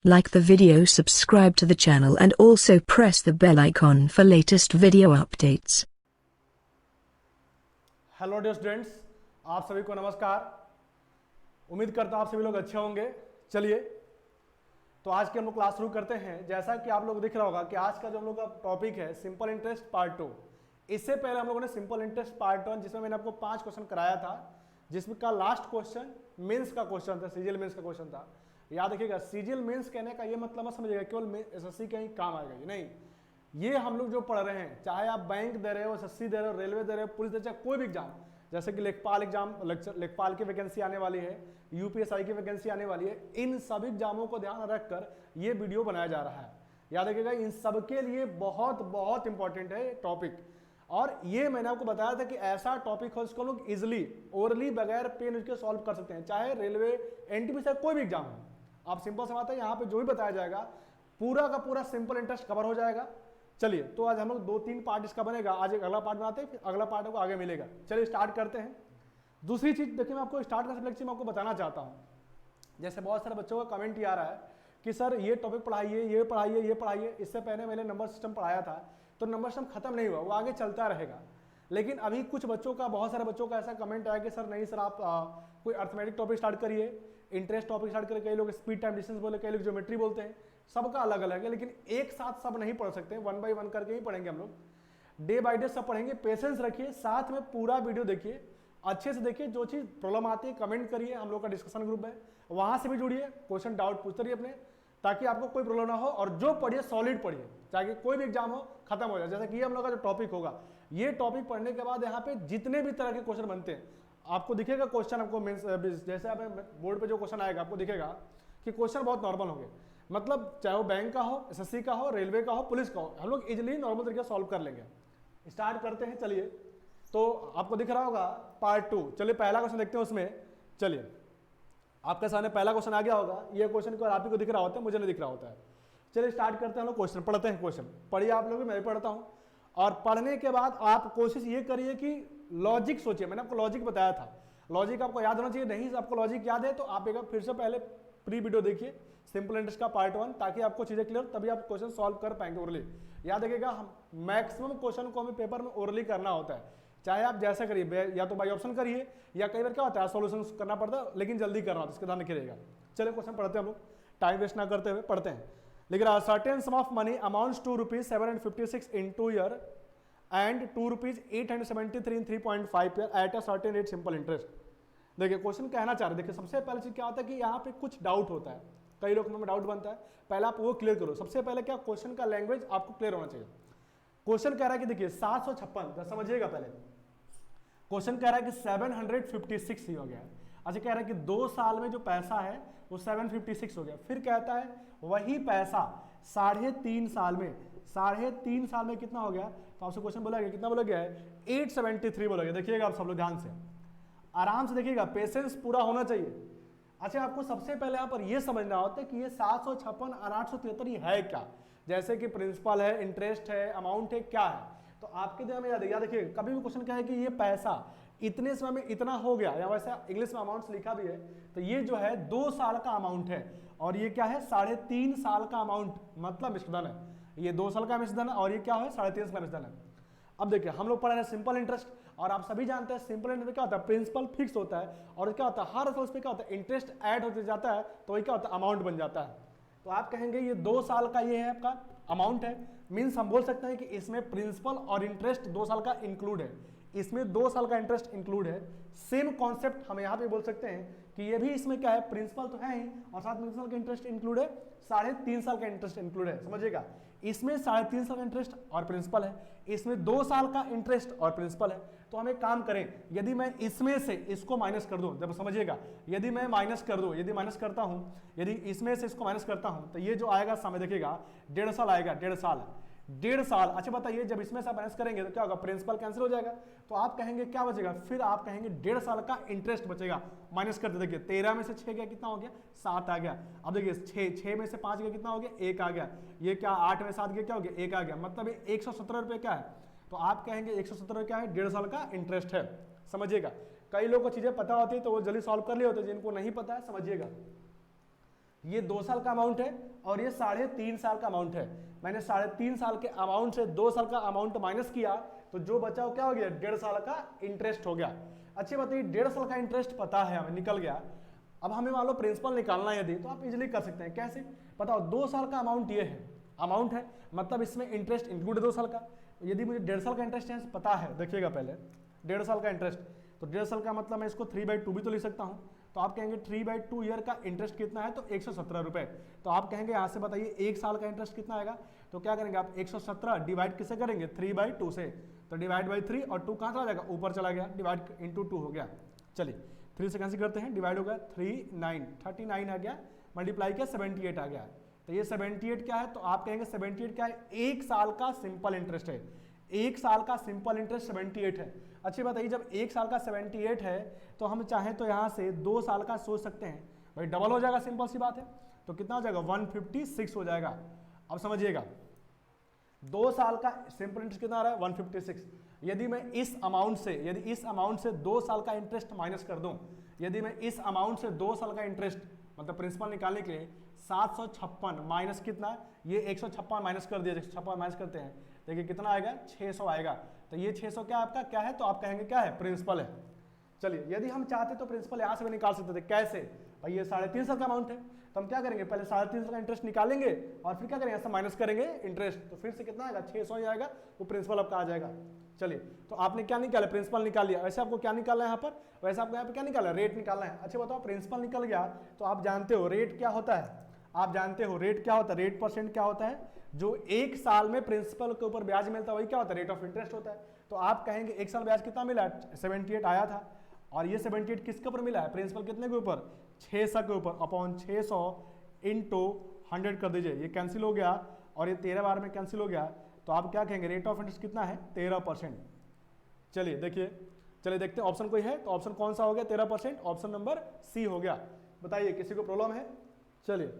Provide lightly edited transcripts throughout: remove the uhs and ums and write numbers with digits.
Like the video, subscribe to the channel and also press the bell icon for latest video updates. Hello dear students, आप सभी को नमस्कार। उम्मीद करता हूँ आप सभी लोग अच्छे होंगे। चलिए तो आज की हम लोग क्लास शुरू करते हैं। जैसा कि आप लोग दिख रहा होगा कि आज का जो हम लोग का टॉपिक है सिंपल इंटरेस्ट पार्ट 2। इससे पहले हम लोगों ने सिंपल इंटरेस्ट पार्ट 1 जिसमें मैंने आपको 5 क्वेश्चन कराया था, जिसमें का लास्ट क्वेश्चन मेंस का क्वेश्चन था, सीजीएल मेंस का क्वेश्चन था। याद रखिएगा, सीजीएल मेंस कहने का ये मतलब मत समझिएगा केवल एसएससी का ही काम आएगा, ये नहीं। ये हम लोग जो पढ़ रहे हैं, चाहे आप बैंक दे रहे हो, एसएससी दे रहे हो, रेलवे दे रहे हो, पुलिस दे रहे हो, चाहे कोई भी एग्जाम, जैसे कि लेखपाल एग्जाम, लेखपाल की वैकेंसी आने वाली है, यूपीएसआई की वैकेंसी आने वाली है, इन सभी एग्जामों को ध्यान रखकर ये वीडियो बनाया जा रहा है। याद रखिएगा, इन सबके लिए बहुत बहुत इंपॉर्टेंट है टॉपिक। और ये मैंने आपको बताया था कि ऐसा टॉपिक हो जिसको लोग इजिली ओरली बगैर पेन उसके सॉल्व कर सकते हैं, चाहे रेलवे, एनटीपीसी कोई भी एग्जाम हो। आप सिंपल सा बात है, यहाँ पे जो भी बताया जाएगा पूरा का पूरा सिंपल इंटरेस्ट कवर हो जाएगा। चलिए तो आज हम लोग 2-3 पार्ट इसका बनेगा। आज एक अगला पार्ट बनाते हैं, फिर अगला पार्ट को आगे मिलेगा। चलिए स्टार्ट करते हैं। दूसरी चीज देखिए, मैं आपको स्टार्ट करने से लेक्चर में आपको बताना चाहता हूँ। जैसे बहुत सारे बच्चों का कमेंट ही आ रहा है कि सर ये टॉपिक पढ़ाइए, ये पढ़ाइए, ये पढ़ाइए। इससे पहले मैंने नंबर सिस्टम पढ़ाया था, तो नंबर सिस्टम खत्म नहीं हुआ, वो आगे चलता रहेगा। लेकिन अभी कुछ बच्चों का, बहुत सारे बच्चों का ऐसा कमेंट आया कि सर नहीं सर, आप कोई अर्थमेटिक टॉपिक स्टार्ट करिए, इंटरेस्ट टॉपिक स्टार्ट करिए। कई लोग स्पीड टाइम डिस्टेंस बोले, कई लोग ज्योमेट्री बोलते हैं, सबका अलग अलग है। लेकिन एक साथ सब नहीं पढ़ सकते, 1 बाय 1 करके ही पढ़ेंगे हम लोग। डे बाय डे सब पढ़ेंगे। पेशेंस रखिए, साथ में पूरा वीडियो देखिए, अच्छे से देखिए। जो चीज़ प्रॉब्लम आती है कमेंट करिए, हम लोग का डिस्कशन ग्रुप है, वहाँ से भी जुड़िए, क्वेश्चन डाउट पूछते रहिए अपने, ताकि आपको कोई प्रॉब्लम ना हो। और जो पढ़िए सॉलिड पढ़िए, चाहे कोई भी एग्जाम हो खत्म हो जाए। जैसे कि हम लोग का जो टॉपिक होगा, ये टॉपिक पढ़ने के बाद यहाँ पे जितने भी तरह के क्वेश्चन बनते हैं आपको दिखेगा। क्वेश्चन आपको जैसे आप बोर्ड पे जो क्वेश्चन आएगा आपको दिखेगा कि क्वेश्चन बहुत नॉर्मल होंगे। मतलब चाहे वो बैंक का हो, एसएससी का हो, रेलवे का हो, पुलिस का हो, हम लोग इजिली नॉर्मल तरीके से सॉल्व कर लेंगे। स्टार्ट करते हैं। चलिए तो आपको दिख रहा होगा पार्ट 2। चलिए पहला क्वेश्चन देखते हैं उसमें। चलिए आपके सामने पहला क्वेश्चन आ गया होगा। ये क्वेश्चन को आप ही को दिख रहा होता है, मुझे नहीं दिख रहा होता है। चलिए स्टार्ट करते हैं हम लोग क्वेश्चन, पढ़ते हैं क्वेश्चन। पढ़िए आप लोग भी, मैं भी पढ़ता हूँ। और पढ़ने के बाद आप कोशिश ये करिए कि लॉजिक सोचिए। मैंने आपको लॉजिक बताया था, लॉजिक आपको याद होना चाहिए। नहीं आपको लॉजिक याद है तो आप एक फिर से पहले प्री वीडियो देखिए सिंपल इंटरेस्ट का पार्ट 1, ताकि आपको चीजें क्लियर, तभी आप क्वेश्चन सॉल्व कर पाएंगे ओरली। याद रखिएगा, हम मैक्सिमम क्वेश्चन को हमें पेपर में ओरली करना होता है। चाहे आप जैसा करिए, या तो बाई ऑप्शन करिए, या कई बार क्या होता है सॉल्यूशन करना पड़ता है, लेकिन जल्दी करना होता है, इसका ध्यान रखिएगा। चलिए क्वेश्चन पढ़ते हैं हम लोग, टाइम वेस्ट ना करते हुए पढ़ते हैं। लिख रहा है, certain sum of money amounts to ₹756 in 2 year and ₹873 in 3.5 year at a certain rate simple interest. देखिए क्वेश्चन कहना चाह रहे, देखिए सबसे पहले चीज क्या होता है कि यहाँ पे कुछ डाउट होता है, कई लोग में डाउट बनता है। पहले आप वो क्लियर करो। सबसे पहले क्या, क्वेश्चन का लैंग्वेज आपको क्लियर होना चाहिए। क्वेश्चन कह रहा है कि देखिए 756, समझिएगा पहले। क्वेश्चन कह रहा है कि 756 ही हो गया। अच्छा, कह रहा है कि 2 साल में जो पैसा है वो 756 हो गया। फिर कहता है वही पैसा 3.5 साल में, 3.5 साल में कितना हो गया। तो आपसे क्वेश्चन बोला गया, कितना बोला गया है, 873 बोला गया। देखिएगा आप सब लोग ध्यान से, आराम से देखिएगा, पेशेंस पूरा होना चाहिए। अच्छा, आपको सबसे पहले यहाँ पर यह समझना होता है कि ये 756 और 873 है क्या। जैसे कि प्रिंसिपल है, इंटरेस्ट है, अमाउंट है, क्या है। तो आपके दिमाग में याद रखिए, कभी भी क्वेश्चन क्या है कि ये पैसा इतने समय में इतना हो गया, या वैसे इंग्लिश में अमाउंट्स लिखा भी है, तो ये जो है 2 साल का अमाउंट है, और ये क्या है 3.5 साल का अमाउंट, मतलब मिश्रधन है। ये 2 साल का मिश्रधन है, और ये क्या है 3.5 साल का मिश्रधन है। अब देखिए हम लोग पढ़ रहे हैं सिंपल इंटरेस्ट, और आप सभी जानते हैं सिंपल इंटरेस्ट में क्या होता है, प्रिंसिपल फिक्स होता है, और क्या होता है हर साल उस पर क्या होता है इंटरेस्ट ऐड होते जाता है, तो वही क्या होता है अमाउंट बन जाता है। तो आप कहेंगे ये 2 साल का ये है आपका अमाउंट है, मीन्स हम बोल सकते हैं कि इसमें प्रिंसिपल और इंटरेस्ट 2 साल का इंक्लूड है, इसमें 2 साल का इंटरेस्ट इंक्लूड है। सेम कॉन्सेप्ट हम यहाँ पे बोल सकते हैं कि ये भी इसमें क्या है, प्रिंसिपल तो है ही, और साथ में 2 साल का इंटरेस्ट इंक्लूड है, 3.5 साल का इंटरेस्ट इंक्लूड है। समझिएगा, इसमें 3.5 साल का इंटरेस्ट और प्रिंसिपल है, इसमें 2 साल का इंटरेस्ट और प्रिंसिपल है। तो हम एक काम करें, यदि मैं इसमें से इसको माइनस कर दूं, जब समझिएगा, यदि मैं माइनस कर दूं, यदि माइनस करता हूं, यदि इसमें से इसको माइनस करता हूं, तो ये जो आएगा समय देखिएगा 1.5 साल आएगा, 1.5 साल। अच्छा बताइए, जब इसमें से माइनस करेंगे तो क्या होगा, प्रिंसिपल कैंसिल हो जाएगा, तो आप कहेंगे क्या बचेगा, फिर आप कहेंगे 1.5 साल का इंटरेस्ट बचेगा। माइनस करते देखिए, 13 में से 6 गया, कितना हो गया, 7 आ गया। अब देखिए 6 में से 5 गया, कितना हो गया, 1 आ गया। ये क्या 8 में 7 गया, क्या हो गया, 1 आ गया। मतलब ये 117 रुपये क्या है, तो आप कहेंगे 117 क्या है, 1.5 साल का इंटरेस्ट है। समझिएगा, कई लोगों को चीजें पता होती है तो वो जल्दी सॉल्व कर लिए होते हैं, जिनको नहीं पता है समझिएगा। ये 2 साल का अमाउंट है और ये 3.5 साल का अमाउंट है। मैंने 3.5 साल के अमाउंट से 2 साल का अमाउंट माइनस किया तो जो बचा वो क्या हो गया, 1.5 साल का इंटरेस्ट हो गया। अच्छी बात है, 1.5 साल का इंटरेस्ट पता है हमें, निकल गया। अब हमें मान लो प्रिंसिपल निकालना है यदि, तो आप इजीली कर सकते हैं। कैसे बताओ, 2 साल का अमाउंट ये है, अमाउंट है मतलब इसमें इंटरेस्ट इंक्लूड है 2 साल का। यदि मुझे 1.5 साल का इंटरेस्ट है पता है, देखिएगा पहले 1.5 साल का इंटरेस्ट, तो 1.5 साल का मतलब मैं इसको 3/2 भी तो लिख सकता हूँ। तो आप कहेंगे 3/2 ईयर का इंटरेस्ट कितना है, तो 117 रुपए। तो आप कहेंगे यहाँ से बताइए 1 साल का इंटरेस्ट कितना आएगा, तो क्या करेंगे आप 117 डिवाइड किससे करेंगे, 3/2 से। तो डिवाइड बाई 3 और 2 कहाँ चला जाएगा, ऊपर चला गया, डिवाइड इंटू 2 हो गया। चलिए 3 से कैंसिल करते हैं, डिवाइड हो गया 39 आ गया, मल्टीप्लाई किया 78 आ गया। तो ये 78 क्या है, तो आप कहेंगे 78 क्या है, 1 साल का सिंपल इंटरेस्ट है। 1 साल का सिंपल इंटरेस्ट 78 है। अच्छी बात है, जब 1 साल का 78 है तो हम चाहें तो यहाँ से 2 साल का सोच सकते हैं, भाई डबल हो जाएगा, सिंपल सी बात है। तो कितना हो जाएगा, 156 हो जाएगा। अब समझिएगा 2 साल का सिंपल इंटरेस्ट कितना आ रहा है, 156। यदि मैं इस अमाउंट से 2 साल का इंटरेस्ट माइनस कर दूं, यदि मैं इस अमाउंट से 2 साल का इंटरेस्ट मतलब प्रिंसिपल निकालने के लिए 756 माइनस कितना, ये 156 माइनस कर दिया, 156 माइनस करते हैं, देखिए कितना आएगा, 600 आएगा। तो ये 600 क्या आपका क्या है, तो आप कहेंगे क्या है, प्रिंसिपल है। चलिए यदि हम चाहते तो प्रिंसिपल यहाँ से भी निकाल सकते थे। कैसे भाई, ये 3.5 साल का अमाउंट है, तो हम क्या करेंगे, पहले 3.5 साल का इंटरेस्ट निकालेंगे और फिर क्या करेंगे, ऐसा माइनस करेंगे इंटरेस्ट, तो फिर से कितना आएगा, 600 ही आएगा, वो प्रिंसिपल आपका आ जाएगा। चलिए तो आपने क्या निकाला, प्रिंसिपल निकाल लिया। वैसे आपको क्या निकालना है यहाँ पर, वैसे आपको यहाँ पर क्या निकाला, रेट निकालना है। अच्छा बताओ, प्रिंसिपल निकल गया तो आप जानते हो रेट क्या होता है, आप जानते हो रेट क्या होता है, रेट परसेंट क्या होता है, जो 1 साल में प्रिंसिपल के ऊपर ब्याज मिलता है वही क्या होता है, रेट ऑफ इंटरेस्ट होता है। तो आप कहेंगे 1 साल ब्याज कितना मिला, 78 आया था, और ये 78 किसके ऊपर मिला है, प्रिंसिपल कितने के ऊपर, 600 के ऊपर, अपॉन 600 इंटू 100 कर दीजिए, ये कैंसिल हो गया और ये 13 बार में कैंसिल हो गया। तो आप क्या कहेंगे, रेट ऑफ इंटरेस्ट कितना है, 13%। चलिए देखिए, चलिए देखते हैं ऑप्शन कोई है, तो ऑप्शन कौन सा हो गया, 13%, ऑप्शन नंबर सी हो गया। बताइए किसी को प्रॉब्लम है। चलिए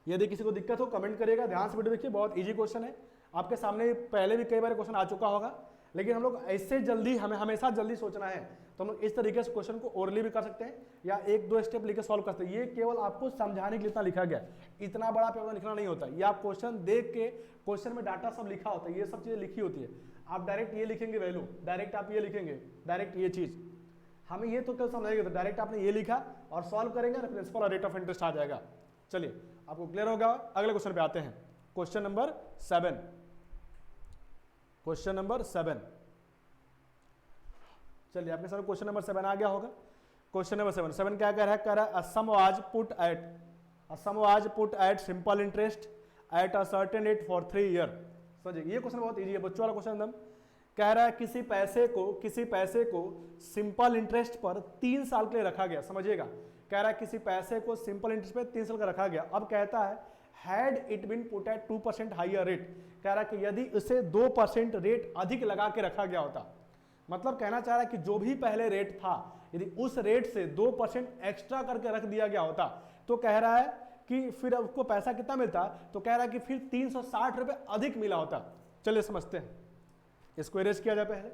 यदि किसी को दिक्कत हो कमेंट करिएगा, ध्यान से वीडियो देखिए, बहुत इजी क्वेश्चन है, आपके सामने पहले भी कई बार क्वेश्चन आ चुका होगा, लेकिन हम लोग ऐसे जल्दी, हमें हमेशा जल्दी सोचना है, तो हम लोग इस तरीके से क्वेश्चन को ओरली भी कर सकते हैं या 1-2 स्टेप लेकर सॉल्व कर सकते हैं। ये केवल आपको समझाने के लिए इतना लिखा गया, इतना बड़ा पेपर लिखना नहीं होता। ये आप क्वेश्चन देख के, क्वेश्चन में डाटा सब लिखा होता है, ये सब चीजें लिखी होती है, आप डायरेक्ट ये लिखेंगे वैल्यू, डायरेक्ट आप ये लिखेंगे, डायरेक्ट ये चीज हमें ये तो कल समझाएगा, तो डायरेक्ट आपने ये लिखा और सॉल्व करेंगे, प्रिंसिपल और रेट ऑफ इंटरेस्ट आ जाएगा। चलिए आपको क्लियर होगा। अगले क्वेश्चन पे आते हैं, क्वेश्चन नंबर 7। क्वेश्चन नंबर 7, चलिए आपके सामने क्वेश्चन नंबर 7 आ गया होगा। क्वेश्चन नंबर 7 क्या कह रहा है, कह रहा है a sum was put at simple interest at a certain rate for 3 year। समझिए ये क्वेश्चन बहुत इजी है, बच्चों वाला क्वेश्चन एकदम। कह रहा है किसी पैसे को सिंपल इंटरेस्ट पर 3 साल के लिए रखा गया। समझिएगा, कह रहा है किसी पैसे को सिंपल इंटरेस्ट पे 3 साल का रखा गया। अब कहता है had it been put at 2% higher rate, कह रहा है कि यदि उसे 2% रेट अधिक लगा के रखा गया होता, मतलब कहना चाह रहा है कि जो भी पहले रेट था यदि उस रेट से 2% एक्स्ट्रा करके रख दिया गया होता, तो कह रहा है कि फिर उसको पैसा कितना मिलता, तो कह रहा है कि फिर 360 रुपए अधिक मिला होता। चलिए समझते हैं, इसको इरेज किया जाए पहले।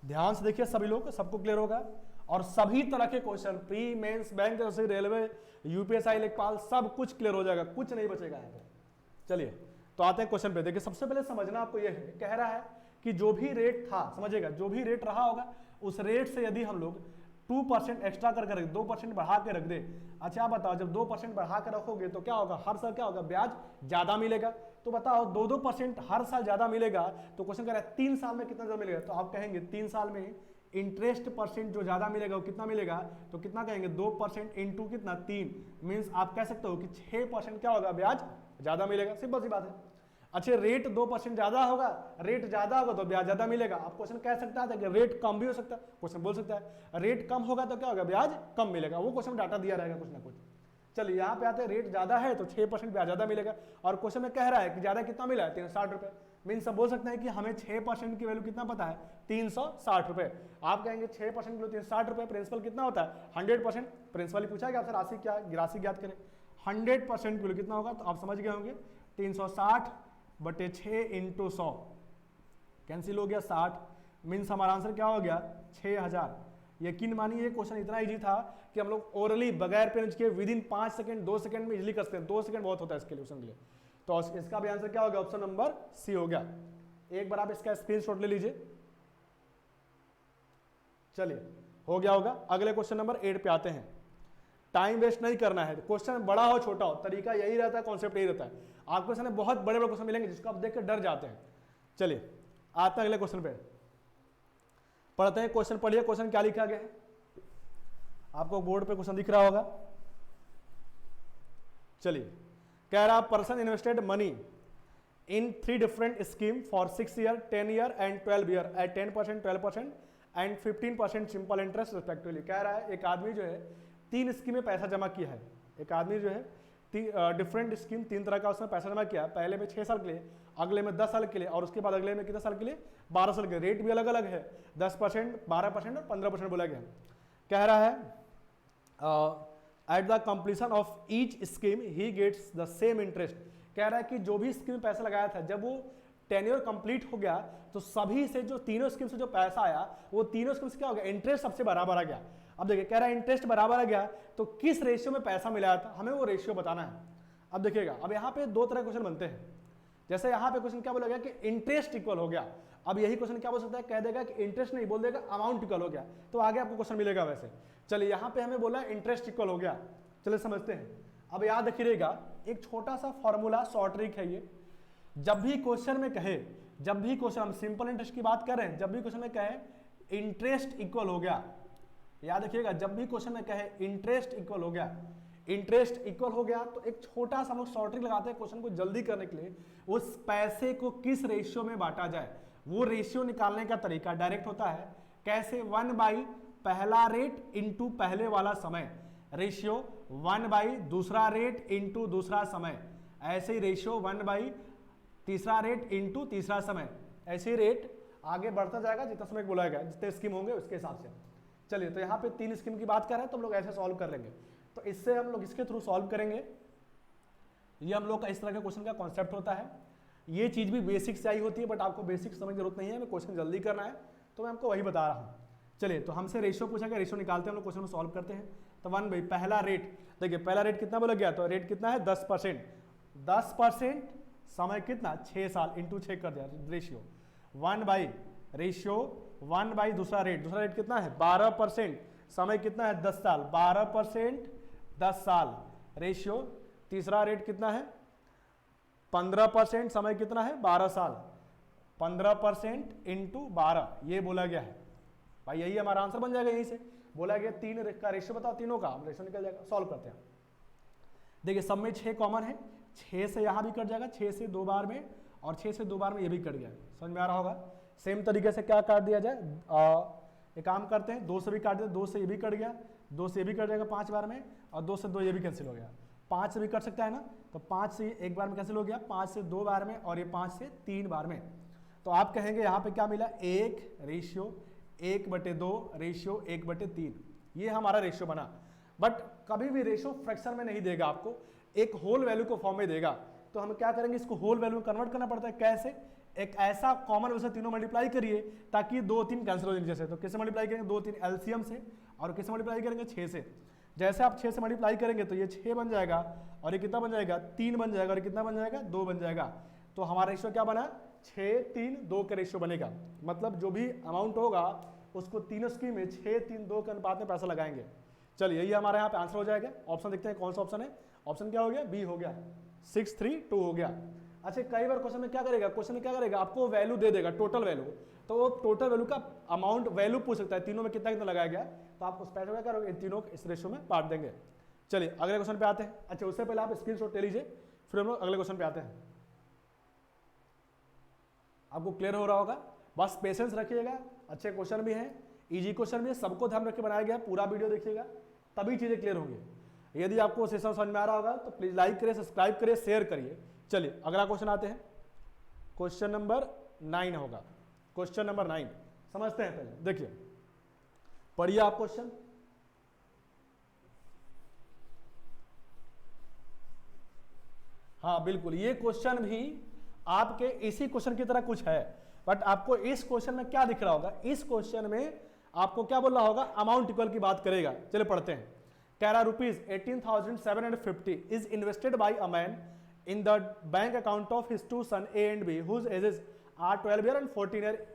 ध्यान से देखिए सभी लोग, सबको क्लियर होगा। और सभी तरह के क्वेश्चन, प्री मेंस, बैंक, जैसे रेलवे, यूपीएसआई, लेखपाल, सब कुछ क्लियर हो जाएगा, कुछ नहीं बचेगा यहाँ पे। चलिए तो आते हैं क्वेश्चन पे। देखिए सबसे पहले समझना आपको यह है, कह रहा है कि जो भी रेट था, समझिएगा जो भी रेट रहा होगा उस रेट से यदि हम लोग 2% एक्स्ट्रा करके रख, 2% बढ़ा के रख दे। अच्छा आप बताओ, जब 2% बढ़ा के रखोगे तो क्या होगा, हर साल क्या होगा, ब्याज ज्यादा मिलेगा। तो बताओ 2% हर साल ज्यादा मिलेगा, तो क्वेश्चन कह रहा है 3 साल में कितना ज्यादा मिलेगा, तो आप कहेंगे 3 साल में इंटरेस्ट परसेंट जो ज्यादा मिलेगा वो कितना मिलेगा, तो कितना कहेंगे 2% इंटू कितना 3, मीन्स आप कह सकते हो कि 6% क्या होगा, ब्याज ज्यादा मिलेगा। सिंपल सी बात है। अच्छा रेट 2% ज्यादा होगा, रेट ज्यादा होगा तो ब्याज ज्यादा मिलेगा। आप क्वेश्चन कह सकता है कि रेट कम भी हो सकता है, क्वेश्चन बोल सकता है रेट कम होगा तो क्या होगा, ब्याज कम मिलेगा, वो क्वेश्चन डाटा दिया रहेगा कुछ ना कुछ। चलिए यहाँ पे आते हैं, रेट ज्यादा है तो 6% ब्याज ज्यादा मिलेगा, और क्वेश्चन में कह रहा है कि ज्यादा कितना मिला है, 360 रुपए। मीन्स सब बोल सकते हैं कि हमें 6% की वैल्यू कितना पता है, 360 रुपए। आप कहेंगे 6% की 360 रुपए, प्रिंसिपल कितना होता है 100%, प्रिंसिपल ही पूछा कि आपसे राशि क्या, राशि ज्ञात करें। 100% की वैल्यू कितना होगा, तो आप समझ गए होंगे 360/6 × 100 कैंसिल हो गया 60, मीन्स हमारा आंसर क्या हो गया 6000। यकीन मानिए ये क्वेश्चन इतना इजी था कि हम लोग ओरली बगैर पेन के विद इन 5 सेकंड 2 सेकंड में इजीली कर सकते हैं। 2 सेकंड बहुत होता है इसके क्वेश्चन के लिए। तो इसका भी आंसर क्या हो गया, ऑप्शन नंबर सी हो गया। एक बार आप इसका स्क्रीनशॉट ले लीजिए। चलिए हो गया होगा। अगले क्वेश्चन नंबर 8 पे आते हैं। टाइम वेस्ट नहीं करना है, क्वेश्चन बड़ा हो छोटा हो, तरीका यही रहता है, कॉन्सेप्ट यही रहता है। आपको इसमें बहुत बड़े बड़े क्वेश्चन मिलेंगे जिसको आप देख कर डर जाते हैं। चलिए आते हैं अगले क्वेश्चन पे, पढ़ते हैं। क्वेश्चन पढ़िए, क्वेश्चन क्या लिखा गया है, आपको बोर्ड पे क्वेश्चन दिख रहा होगा। चलिए कह रहा person invested money in 3 different scheme for 6 year 10 year and 12 year at 10%, 12% and 15% simple interest respectively. कह रहा है एक आदमी जो है 3 स्कीम में पैसा जमा किया है। एक आदमी जो है डिफरेंट स्कीम 3 तरह का उसने पैसा जमा किया, पहले में 6 साल के लिए, अगले में 10 साल के लिए और उसके बाद अगले में कितने साल के लिए 12 साल के लिए। रेट भी अलग अलग है, 10%, 12% और 15% बोला गया। कह रहा है at the completion of each scheme he gets the same interest. कह रहा है कि जो भी स्कीम में पैसा लगाया था जब वो टेन्योर कंप्लीट हो गया तो सभी से जो तीनों स्कीम से जो पैसा आया वो तीनों स्कीम से क्या हो गया, इंटरेस्ट सबसे बराबर आ गया। अब देखिए कह रहा है इंटरेस्ट बराबर आ गया तो किस रेशियो में पैसा मिलाया था, हमें वो रेशियो बताना है। अब देखिएगा, अब यहाँ पे 2 तरह क्वेश्चन बनते हैं। जैसे यहाँ पे क्वेश्चन क्या बोला गया कि इंटरेस्ट इक्वल हो गया। अब यही क्वेश्चन क्या बोल सकता है, कह देगा कि इंटरेस्ट नहीं, बोल देगा अमाउंट इक्वल हो गया, तो आगे आपको क्वेश्चन मिलेगा वैसे। चलिए यहाँ पे हमें बोला इंटरेस्ट इक्वल हो गया, चलिए समझते हैं। अब याद रखिएगा एक छोटा सा फॉर्मूला, शॉर्ट ट्रिक है ये। जब भी क्वेश्चन में कहे, जब भी क्वेश्चन हम सिंपल इंटरेस्ट की बात कर रहे हैं, जब भी क्वेश्चन में कहे इंटरेस्ट इक्वल हो गया, याद रखिएगा जब भी क्वेश्चन में कहे इंटरेस्ट इक्वल हो गया, इंटरेस्ट इक्वल हो गया, तो एक छोटा सा हम लोग शॉर्ट ट्रिक लगाते हैं क्वेश्चन को जल्दी करने के लिए। उस पैसे को किस रेशियो में बांटा जाए, वो रेशियो निकालने का तरीका डायरेक्ट होता है। कैसे, 1/, पहला रेट इंटू पहले वाला समय, रेशियो 1/, दूसरा रेट इंटू दूसरा समय, ऐसे ही रेशियो 1/, तीसरा रेट इंटू तीसरा समय, ऐसे ही रेट आगे बढ़ता जाएगा जितना समय बोला गया, जितने स्कीम होंगे उसके हिसाब से। चलिए तो यहाँ पे 3 स्कीम की बात कर रहे हैं तो हम लोग ऐसे सॉल्व कर लेंगे। तो इससे हम लोग इसके थ्रू सॉल्व करेंगे। ये हम लोग का इस तरह के क्वेश्चन का कॉन्सेप्ट होता है। ये चीज़ भी बेसिक से आई होती है, बट आपको बेसिक समझ की जरूरत नहीं है, हमें क्वेश्चन जल्दी करना है तो मैं आपको वही बता रहा हूँ। चलिए तो हमसे रेशियो पूछा गया, रेशियो निकालते हैं हम लोग, क्वेश्चन को सॉल्व करते हैं। तो 1/, पहला रेट, देखिए पहला रेट कितना बोला गया, तो रेट कितना है 10%। 10% समय कितना 6 साल, इंटू 6 कर दिया रेशियो 1/, रेशियो 1/, दूसरा रेट कितना है 12%, समय कितना है 10 साल, 12% 10 साल, रेशियो तीसरा रेट कितना है 15%, समय कितना है 12 साल, 15% इंटू 12, ये बोला गया है भाई। यही हमारा आंसर बन जाएगा। यहीं से बोला गया 3 का रेशियो बताओ, तीनों का हम रेशियो निकल जाएगा। सॉल्व करते हैं। देखिए सब में 6 कॉमन है, 6 से यहाँ भी कट जाएगा, 6 से 2 बार में और 6 से 2 बार में ये भी कट गया। समझ में आ रहा होगा। सेम तरीके से क्या काट दिया जाए, एक काम करते हैं, 2 से भी काट दिया, 2 से ये भी कट गया, 2 से ये भी कट जाएगा 5 बार में, और 2 से 2 ये भी कैंसिल हो गया। 5 से भी कट सकता है ना, तो 5 से 1 बार में कैंसिल हो गया, 5 से 2 बार में और ये 5 से 3 बार में। तो आप कहेंगे यहाँ पे क्या मिला, 1 रेशियो 1/2 रेशियो 1/3, ये हमारा रेशियो बना। बट कभी भी रेशियो फ्रैक्शन में नहीं देगा आपको, एक होल वैल्यू को फॉर्म में देगा। तो हम क्या करेंगे, इसको होल वैल्यू में कन्वर्ट करना पड़ता है। कैसे, एक ऐसा कॉमन वैल्यू से तीनों मल्टीप्लाई करिए ताकि 2 3 कैंसिल हो जाए नीचे से। तो किससे मल्टीप्लाई करेंगे, 2 3 एलसीएम से, और किससे मल्टीप्लाई करेंगे 6 से। जैसे आप 6 से मल्टीप्लाई करेंगे तो ये 6 बन जाएगा, और ये कितना बन जाएगा 3 बन जाएगा, और ये कितना बन जाएगा 2 बन जाएगा। तो हमारा रेशियो क्या बना, 6 3 2 का रेशियो बनेगा। मतलब जो भी अमाउंट होगा उसको तीनों स्कीम में 6 3 2 के अनुपात में पैसा लगाएंगे। चलिए यही हमारे यहाँ पे आंसर हो जाएगा। ऑप्शन देखते हैं कौन सा ऑप्शन है। ऑप्शन क्या हो गया, बी हो गया, 6 3 2 हो गया। अच्छा कई बार क्वेश्चन में क्या करेगा, क्वेश्चन में क्या करेगा, आपको वैल्यू दे देगा, टोटल वैल्यू। तो वो टोटल वैल्यू का अमाउंट वैल्यू पूछ सकता है, तीनों में कितना कितना लगाया गया, तो आप उस पैसे में क्या करोगे, इन तीनों इस रेशियो में बांट देंगे। चलिए अगले क्वेश्चन पे आते हैं। अच्छा उससे पहले आप स्क्रीनशॉट ले लीजिए, फिर हम लोग अगले क्वेश्चन पे आते हैं। आपको क्लियर हो रहा होगा, बस पेशेंस रखिएगा। अच्छे क्वेश्चन भी हैं, इजी क्वेश्चन भी है, सबको ध्यान रख के बनाया गया है। पूरा वीडियो देखिएगा तभी चीजें क्लियर होंगी। यदि आपको सेशन समझ में आ रहा होगा तो प्लीज लाइक करिए, सब्सक्राइब करिए, शेयर करिए। चलिए अगला क्वेश्चन आते हैं। क्वेश्चन नंबर 9 होगा, क्वेश्चन नंबर 9 समझते हैं। पहले देखिए, पढ़िए आप क्वेश्चन। हाँ बिल्कुल, ये क्वेश्चन भी आपके इसी क्वेश्चन की तरह कुछ है। बट आपको इस क्वेश्चन में क्या दिख रहा होगा, इस क्वेश्चन में आपको क्या बोल रहा होगा, अमाउंट इक्वल की बात करेगा। चलिए पढ़ते हैं। कह रहा rupees 18,750 is invested by a man in the bank account of his two son A and B whose ages are 12 year and 14 year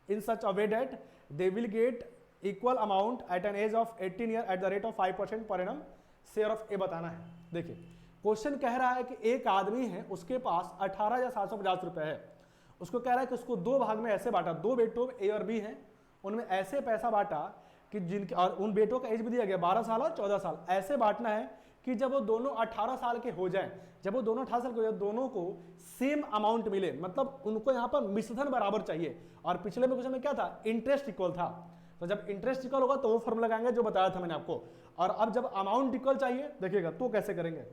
in such a way that they will get equal amount at an age of 18 year at the rate of 5% per annum share of A बताना है। देखिए question कह रहा है कि एक आदमी है, उसके पास 18,750 रुपए है, उसको कह रहा है कि उसको दो भाग में ऐसे बांटा, दो बेटों ए और बी हैं, उनमें ऐसे पैसा बांटा कि जिनके, और उन बेटों का एज भी दिया गया 12 साल और 14 साल, ऐसे बांटना है कि जब वो दोनों 18 साल के हो जाएं, जब वो दोनों 18 साल के हो जाए, दोनों को सेम अमाउंट मिले, मतलब उनको यहाँ पर मिश्रधन बराबर चाहिए। और पिछले में क्वेश्चन में क्या था, इंटरेस्ट इक्वल था। तो जब इंटरेस्ट इक्वल होगा तो वो फॉर्मूला लगाएंगे जो बताया था मैंने आपको। और अब जब अमाउंट इक्वल चाहिए, देखिएगा तो कैसे करेंगे।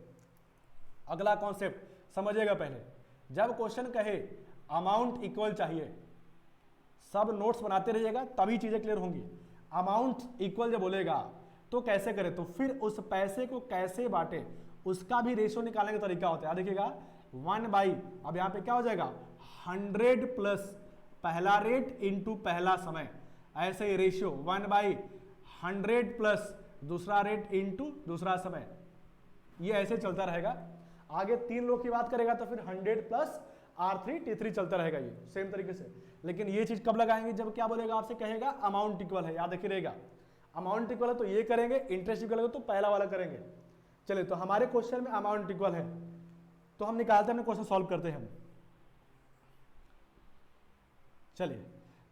अगला कॉन्सेप्ट समझिएगा पहले, जब क्वेश्चन कहे अमाउंट इक्वल चाहिए, सब नोट्स बनाते रहिएगा तभी चीजें क्लियर होंगी। अमाउंट इक्वल जब बोलेगा तो कैसे करें, तो फिर उस पैसे को कैसे बांटे उसका भी रेशियो निकालने का तरीका होता है। देखिएगा 1/, अब यहाँ पे क्या हो जाएगा 100 प्लस पहला रेट इंटू पहला समय, ऐसे ही रेशियो 1/100 प्लस दूसरा रेट इंटू दूसरा समय, ये ऐसे चलता रहेगा। आगे 3 लोग की बात करेगा तो फिर 100 प्लस R3 T3 चलता रहेगा, ये सेम तरीके से। लेकिन ये चीज कब लगाएंगे, जब क्या बोलेगा आपसे, कहेगा अमाउंट इक्वल है। याद रखिए रहेगा अमाउंट इक्वल है तो ये करेंगे, इंटरेस्ट इक्वल है तो पहला वाला करेंगे। चलिए तो हमारे क्वेश्चन में अमाउंट इक्वल है तो हम निकालते हैं, क्वेश्चन सॉल्व करते हैं हम। चलिए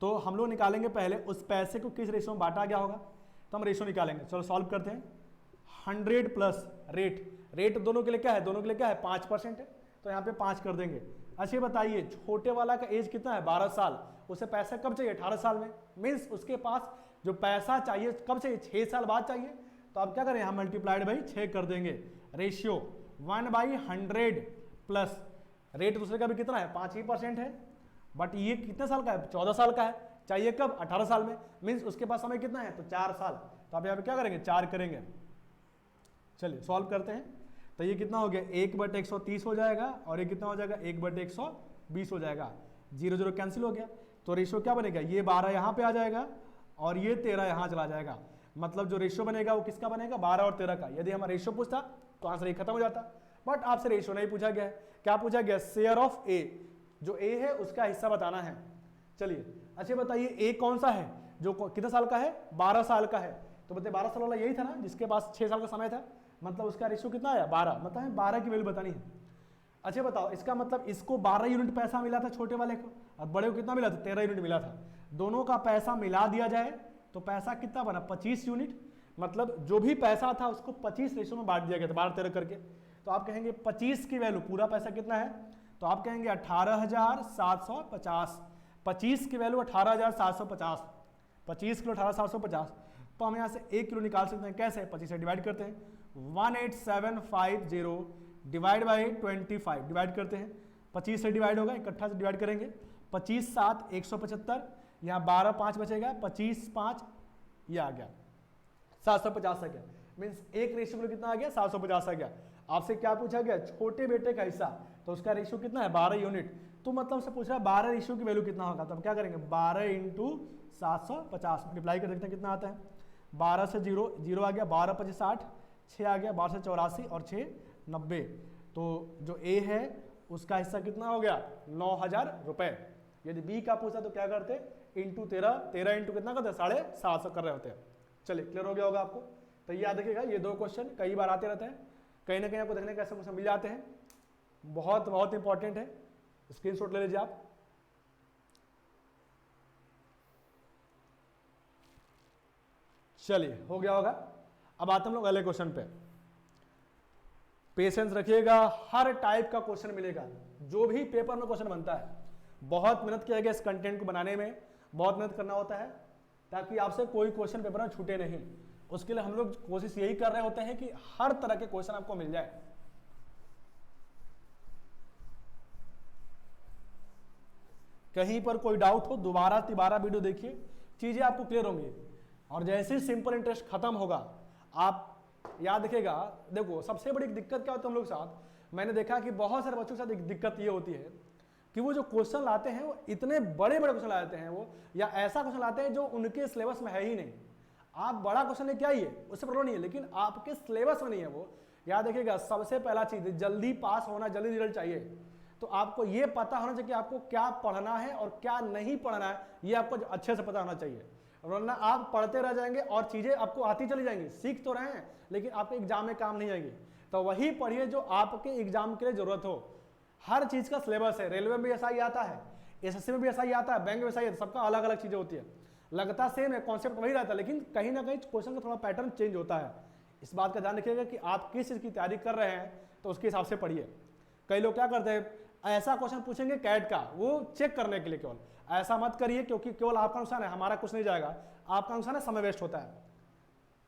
तो हम लोग निकालेंगे पहले उस पैसे को किस रेशियो में बांटा गया होगा, तो हम रेशियो निकालेंगे। चलो सॉल्व करते हैं। 100 प्लस रेट दोनों के लिए क्या है, दोनों के लिए क्या है 5% है, तो यहाँ पे 5 कर देंगे। अच्छा बताइए छोटे वाला का एज कितना है 12 साल, उसे पैसा कब चाहिए 18 साल में, मीन्स उसके पास जो पैसा चाहिए कब चाहिए 6 साल बाद चाहिए। तो अब क्या करें, यहाँ मल्टीप्लाइड बाई 6 कर देंगे। रेशियो 1/100 प्लस रेट दूसरे का भी कितना है 5% है, बट ये कितने साल का है 14 साल का है, चाहिए कब 18 साल में, मीन्स उसके पास समय कितना है तो 4 साल। तो अब यहाँ पे क्या करेंगे 4 करेंगे। चलिए सॉल्व करते हैं। तो ये कितना हो गया 1/130 हो जाएगा, और ये कितना हो जाएगा 1/120 हो जाएगा। 0 0 कैंसिल हो गया, तो रेशियो क्या बनेगा, ये 12 यहाँ पे आ जाएगा और ये 13 यहाँ चला जाएगा। मतलब जो रेशियो बनेगा वो किसका बनेगा 12 और 13 का। यदि हमारा रेशियो पूछता तो आंसर ये खत्म हो जाता, बट आपसे रेशियो नहीं पूछा गया है। क्या पूछा गया, शेयर ऑफ ए, जो ए है उसका हिस्सा बताना है। चलिए अच्छा बताइए ए कौन सा है, जो कितने साल का है 12 साल का है, तो बताइए 12 साल वाला यही था ना जिसके पास 6 साल का समय था, मतलब उसका रेशियो कितना आया 12, मतलब 12 की वैल्यू बतानी है। अच्छा बताओ इसका मतलब इसको 12 यूनिट पैसा मिला था छोटे वाले को, और बड़े को कितना मिला था 13 यूनिट मिला था। दोनों का पैसा मिला दिया जाए तो पैसा कितना बना 25 यूनिट, मतलब जो भी पैसा था उसको 25 रेशियो में बांट दिया गया था 12-13 करके। तो आप कहेंगे 25 की वैल्यू, पूरा पैसा कितना है, तो आप कहेंगे 18,750, 25 की वैल्यू 18,750, 25 किलो 18,750। तो हम यहाँ से 1 किलो निकाल सकते हैं, कैसे 25 से डिवाइड करते हैं, 18750 डिवाइड बाई 25 डिवाइड करते हैं, 25 से डिवाइड होगा, इकट्ठा से डिवाइड करेंगे, 25 7 175, यहाँ 12 5 बचेगा, 25 5 ये आ गया 750 आ गया, मीन्स एक रेशियो में कितना आ गया 750 आ गया। आपसे क्या पूछा गया, छोटे बेटे का हिस्सा, तो उसका रेशियो कितना है 12 यूनिट, तो मतलब से पूछ रहा है 12 रेशियो की वैल्यू कितना होगा, तो अब क्या करेंगे 12 × 750 मल्टीप्लाई कर देखते हैं कितना आता है, 12 से 0 आ गया, 12 5 60, 6 आ गया, 12 से 84 और 6 90। तो जो ए है उसका हिस्सा कितना हो गया 9,000 रुपए। यदि बी का पूछा तो क्या करते, इंटू 13 इंटू कितना करते 750 कर रहे होते हैं। चलिए क्लियर हो गया होगा आपको। तो याद रखिएगा ये 2 क्वेश्चन कई बार आते रहते हैं, कहीं ना कहीं आपको देखने का ऐसे क्वेश्चन मिल जाते हैं, बहुत बहुत इंपॉर्टेंट है, स्क्रीनशॉट ले लीजिए आप। चलिए हो गया होगा। अब आते हम लोग अगले क्वेश्चन पे, पेशेंस रखिएगा, हर टाइप का क्वेश्चन मिलेगा, जो भी पेपर में क्वेश्चन बनता है बहुत मेहनत किया गया इस कंटेंट को बनाने में, बहुत मेहनत करना होता है ताकि आपसे कोई क्वेश्चन पेपर में छूटे नहीं। उसके लिए हम लोग कोशिश यही कर रहे होते हैं कि हर तरह के क्वेश्चन आपको मिल जाए। कहीं पर कोई डाउट हो दोबारा तिबारा वीडियो देखिए, चीजें आपको क्लियर होंगी। और जैसे सिंपल इंटरेस्ट खत्म होगा, आप याद रखिएगा, देखो सबसे बड़ी दिक्कत क्या होती है हम लोग के साथ, मैंने देखा कि बहुत सारे बच्चों के साथ एक दिक्कत ये होती है, कि वो जो क्वेश्चन लाते हैं वो इतने बड़े बड़े क्वेश्चन लाते हैं वो, या ऐसा क्वेश्चन लाते हैं जो उनके सिलेबस में है ही नहीं। आप बड़ा क्वेश्चन लेके आइए, उससे प्रॉब्लम नहीं है, लेकिन आपके सिलेबस में नहीं है वो। याद रखिएगा, सबसे पहला चीज जल्दी पास होना, जल्दी रिजल्ट चाहिए, तो आपको ये पता होना चाहिए कि आपको क्या पढ़ना है और क्या नहीं पढ़ना है, ये आपको अच्छे से पता होना चाहिए। वरना आप पढ़ते रह जाएंगे और चीजें आपको आती चली जाएंगी, सीख तो रहे हैं लेकिन आपके एग्जाम में काम नहीं आएगी। तो वही पढ़िए जो आपके एग्जाम के लिए जरूरत हो। हर चीज का सिलेबस है, रेलवे में भी ऐसा ही आता है, एसएससी में भी ऐसा ही आता है, बैंक में ऐसा ही आता है, सबका अलग अलग चीजें होती है। लगता सेम है, कॉन्सेप्ट वही रहता है, लेकिन कहीं ना कहीं क्वेश्चन का थोड़ा पैटर्न चेंज होता है। इस बात का ध्यान रखिएगा कि आप किस चीज की तैयारी कर रहे हैं तो उसके हिसाब से पढ़िए। कई लोग क्या करते हैं, ऐसा क्वेश्चन पूछेंगे कैट का, वो चेक करने के लिए केवल। ऐसा मत करिए, क्योंकि केवल आपका नुकसान है, हमारा कुछ नहीं जाएगा, आपका नुकसान है, समय वेस्ट होता है।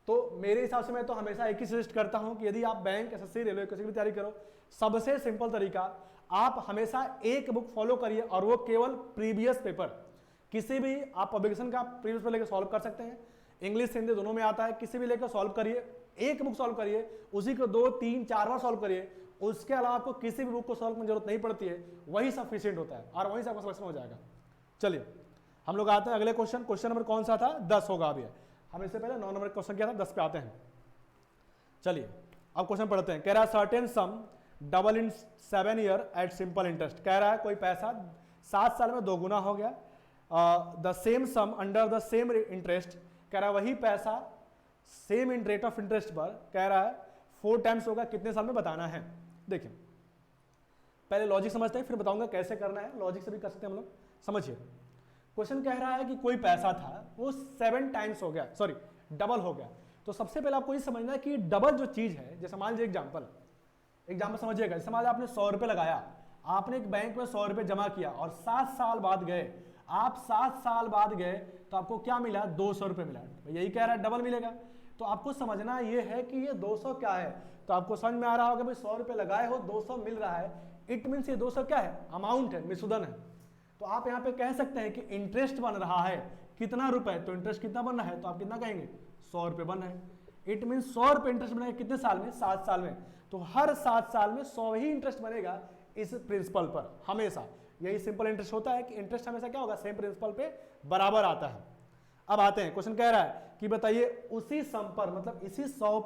तो मेरे हिसाब से मैं तो हमेशा एक ही सजेस्ट करता हूं कि यदि आप बैंक, एसएससी, रेलवे किसी की भी तैयारी करो, सबसे सिंपल तरीका, आप हमेशा एक बुक फॉलो करिए और वो केवल प्रीवियस पेपर, किसी भी आप पब्लिकेशन का प्रीवियस पेपर लेकर सॉल्व कर सकते हैं। इंग्लिश हिंदी दोनों में आता है, किसी भी लेकर सॉल्व करिए, एक बुक सॉल्व करिए, उसी को 2, 3, 4 बार सॉल्व करिए। उसके अलावा आपको किसी भी बुक को सॉल्व करने की जरूरत नहीं पड़ती है, वही सफिशिएंट होता है और वहीं से आपका सिलेक्शन हो जाएगा। चलिए हम लोग आते हैं अगले क्वेश्चन। क्वेश्चन नंबर कौन सा था? 10 होगा अभी। हम इससे पहले 9 नंबर क्वेश्चन किया था, 10 पे आते हैं। चलिए अब क्वेश्चन पढ़ते हैं। कह रहा है certain sum double in 7 year at simple interest. कह रहा है कोई पैसा 7 साल में 2 गुना हो गया। The same sum under the same interest. कह रहा है वही पैसा same in rate of interest पर, कह रहा है 4 टाइम्स होगा, कितने साल में बताना है। देखिए पहले लॉजिक समझते हैं, फिर बताऊंगा कैसे करना है। लॉजिक से भी कर सकते हैं हम लोग, समझिए। क्वेश्चन कह रहा है कि कोई पैसा था वो 7 टाइम्स हो गया, सॉरी डबल हो गया। तो सबसे पहले आपको ये समझना है कि डबल जो चीज है, जैसे मान लीजिए एग्जाम्पल समझिएगा। जैसे मान लीजिए आपने 100 रुपये लगाया, आपने एक बैंक में 100 रुपये जमा किया और 7 साल बाद गए, आप 7 साल बाद गए तो आपको क्या मिला? 200 रुपये मिला। यही कह रहा है डबल मिलेगा। तो आपको समझना ये है कि ये 200 क्या है। तो आपको समझ में आ रहा होगा भाई 100 रुपये लगाए हो, 200 मिल रहा है, इट मीन्स ये 200 क्या है? अमाउंट है, मिसुदन है। तो आप यहाँ पे कह सकते हैं कि इंटरेस्ट बन रहा है कितना रुपए, तो इंटरेस्ट कितना बन रहा है, तो आप कितना कहेंगे? 100 रुपये बन रहे हैं। इट मीन 100 रुपये इंटरेस्ट बनेगा कितने साल में? 7 साल में। तो हर 7 साल में 100 ही इंटरेस्ट बनेगा इस प्रिंसिपल पर, हमेशा। यही सिंपल इंटरेस्ट होता है कि इंटरेस्ट हमेशा क्या होगा? सेम प्रिंसिपल पे बराबर आता है। अब आते हैं, क्वेश्चन कह रहा है कि बताइए उसी सम पर, मतलब इसी 100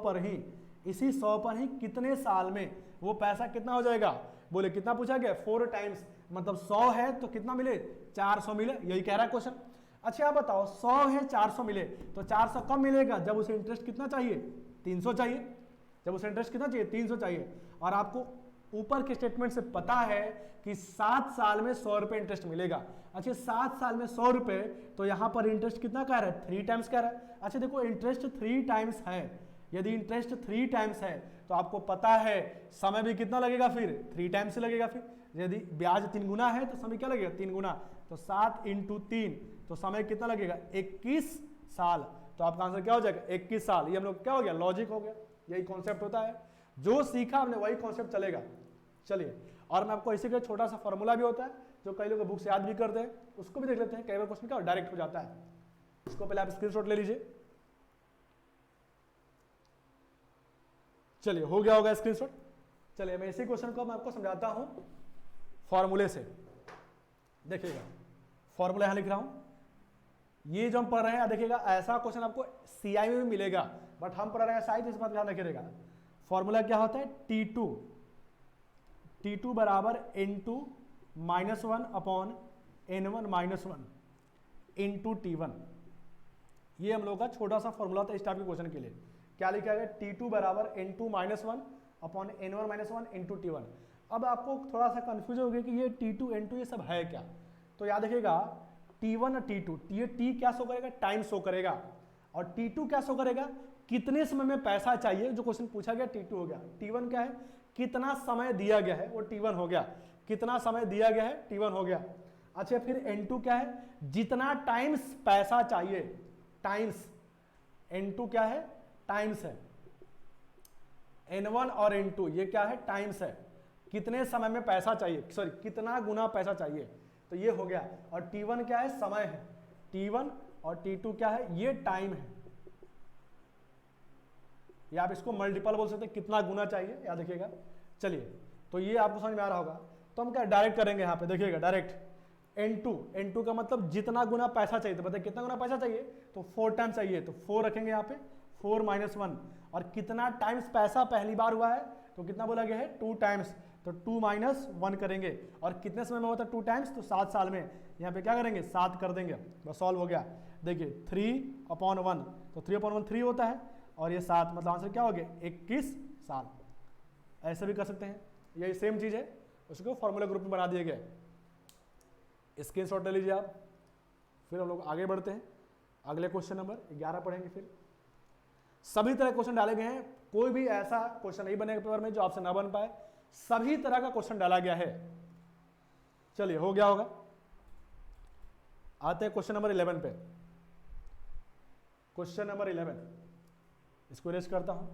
पर ही कितने साल में वो पैसा कितना हो जाएगा? बोले कितना पूछा गया? 4 टाइम्स, मतलब 100 है तो कितना मिले? 400 मिले। यही कह रहा है क्वेश्चन। अच्छा आप बताओ 100 है 400 मिले, तो 400 कब मिलेगा? जब उसे इंटरेस्ट कितना चाहिए? 300 चाहिए। जब उसे इंटरेस्ट कितना चाहिए? 300 चाहिए। और आपको ऊपर के स्टेटमेंट से पता है कि 7 साल में 100 रुपये इंटरेस्ट मिलेगा। अच्छा 7 साल में 100 रुपये, तो यहां पर इंटरेस्ट कितना कह रहा है? 3 टाइम्स कह रहा है। अच्छा देखो इंटरेस्ट 3 टाइम्स है, यदि इंटरेस्ट 3 टाइम्स है तो आपको पता है समय भी कितना लगेगा? फिर 3 टाइम्स से लगेगा। फिर यदि ब्याज 3 गुना है तो समय क्या लगेगा? 3 गुना। तो 7 × 3, तो समय कितना लगेगा? 21 साल। तो आपका आंसर क्या हो जाएगा? 21 साल। ये हम लोग क्या हो गया? लॉजिक हो गया। यही कॉन्सेप्ट होता है, जो सीखा हमने वही कॉन्सेप्ट चलेगा। चलिए, और मैं आपको इसी का छोटा सा फॉर्मूला भी होता है जो कई लोग बुक से याद भी करते हैं, उसको भी देख लेते हैं। कई बार क्वेश्चन क्या डायरेक्ट हो जाता है। इसको पहले आप स्क्रीनशॉट ले लीजिए। चलिए हो गया होगा स्क्रीनशॉट। चलिए मैं इसी क्वेश्चन को मैं आपको समझाता हूं फॉर्मूले से। देखिएगा फॉर्मूला यहां लिख रहा हूं। ये जो हम पढ़ रहे हैं देखिएगा, ऐसा क्वेश्चन आपको सीआई में भी मिलेगा, बट हम पढ़ रहे हैं शायद, इस बात ध्यान रखिएगा। फॉर्मूला क्या होता है? T2 बराबर N2 -1 upon N1 -1 into T1। ये हम लोग का छोटा सा फॉर्मूला था इस टाइप के क्वेश्चन के लिए। क्या लिखा गया? T2 बराबर N2 -1 upon N1 -1 into T1। अब आपको थोड़ा सा कंफ्यूजन हो गया कि ये T2 N2 ये सब है क्या। तो याद रखिएगा T1 और T2, ये T क्या शो करेगा? टाइम शो करेगा। और T2 क्या शो करेगा? कितने समय में पैसा चाहिए। जो क्वेश्चन पूछा गया T2 हो गया। T1 क्या है? कितना समय दिया गया है, वो T1 हो गया। कितना समय दिया गया है, T1 हो गया। अच्छा फिर N2 क्या है? जितना टाइम्स पैसा चाहिए, टाइम्स। N2 क्या है? टाइम्स है। N1 और N2 ये क्या है? टाइम्स है। कितने समय में पैसा चाहिए, सॉरी कितना गुना पैसा चाहिए, तो ये हो गया। और T1 क्या है? समय है। T1 और T2 क्या है? ये टाइम है। या आप इसको मल्टीपल बोल सकते हैं, कितना गुना चाहिए, याद रखिएगा। चलिए तो ये आपको समझ में आ रहा होगा। तो तो हम क्या डायरेक्ट करेंगे यहाँ पे, देखिएगा डायरेक्ट N2 का मतलब जितना गुना पैसा चाहिए, तो बताइए कितना गुना पैसा चाहिए, तो 4 टाइम्स चाहिए, तो 4 रखेंगे यहाँ पे, 4 - 1, और कितना टाइम्स पैसा पहली बार हुआ है, तो कितना बोला गया है 2 टाइम्स, तो 2 - 1 करेंगे, और कितने समय में होता है 2 टाइम्स, तो 7 साल में, यहाँ पे क्या करेंगे 7 कर देंगे, बस सॉल्व हो गया। देखिए 3/1, तो 3/1 3 होता है, और ये 7, मतलब आंसर क्या हो गया 21 साल। ऐसे भी कर सकते हैं, यही सेम चीज़ है, उसको फॉर्मूला ग्रुप में बना दिए गए। स्क्रीनशॉट ले लीजिए आप। फिर हम लोग आगे बढ़ते हैं, अगले क्वेश्चन नंबर 11 पढ़ेंगे। फिर सभी तरह क्वेश्चन डाले गए हैं, कोई भी ऐसा क्वेश्चन नहीं बनेगा पेपर में जो आपसे ना बन पाए, सभी तरह का क्वेश्चन डाला गया है। चलिए हो गया होगा, आते हैं क्वेश्चन नंबर 11 पे। क्वेश्चन नंबर 11 इसको इरेज करता हूं।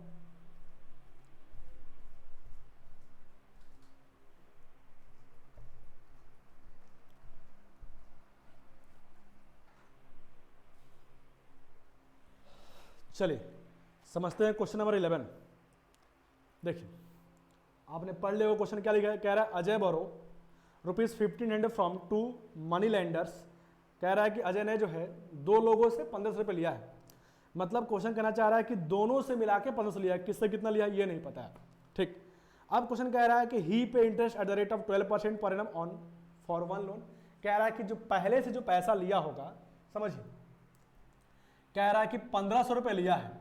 चलिए समझते हैं क्वेश्चन नंबर 11। देखिए आपने पढ़ लिया वो क्वेश्चन क्या लिखा है, कह रहा है अजय बोरो ₹1500 फ्रॉम 2 मनी लेंडर्स। कह रहा है कि अजय ने जो है 2 लोगों से 1500 रुपये लिया है। मतलब क्वेश्चन कहना चाह रहा है कि दोनों से मिला के 1500 लिया है, किससे कितना लिया ये नहीं पता है। ठीक, अब क्वेश्चन कह रहा है कि ही पे interest eight the rate of 12% per annum on for 1 loan. कह रहा है कि जो पहले से जो पैसा लिया होगा, समझिए कह रहा है कि 1500 रुपये लिया है,